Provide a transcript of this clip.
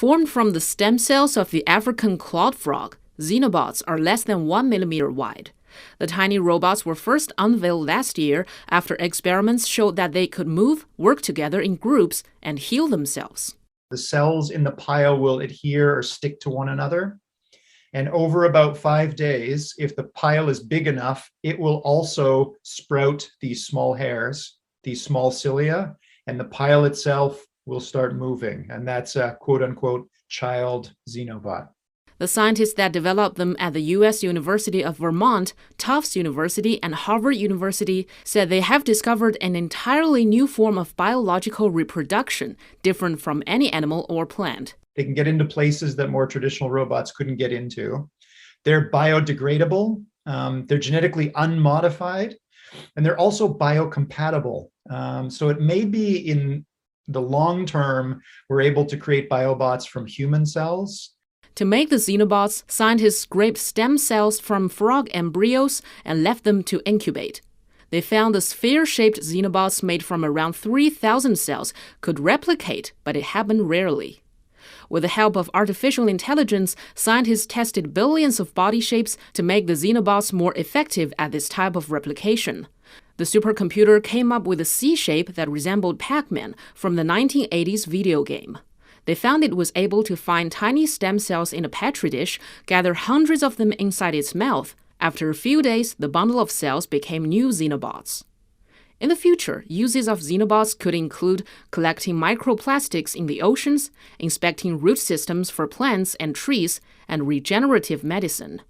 Formed from the stem cells of the African clawed frog, Xenobots are less than 1 millimeter wide. The tiny robots were first unveiled last year after experiments showed that they could move, work together in groups, and heal themselves. The cells in the pile will adhere or stick to one another. And over about 5 days, if the pile is big enough, it will also sprout these small hairs, these small cilia, and the pile itself will start moving. And that's a quote-unquote child xenobot. The scientists that developed them at the US University of Vermont, Tufts University, and Harvard University said they have discovered an entirely new form of biological reproduction, different from any animal or plant. They can get into places that more traditional robots couldn't get into. They're biodegradable, they're genetically unmodified, and they're also biocompatible. So it may be in the long term, we're able to create biobots from human cells. To make the Xenobots, scientists scraped stem cells from frog embryos and left them to incubate. They found the sphere-shaped Xenobots made from around 3,000 cells could replicate, but it happened rarely. With the help of artificial intelligence, scientists tested billions of body shapes to make the Xenobots more effective at this type of replication. The supercomputer came up with a C shape that resembled Pac-Man from the 1980s video game. They found it was able to find tiny stem cells in a petri dish, gather hundreds of them inside its mouth. After a few days, the bundle of cells became new Xenobots. In the future, uses of Xenobots could include collecting microplastics in the oceans, inspecting root systems for plants and trees, and regenerative medicine.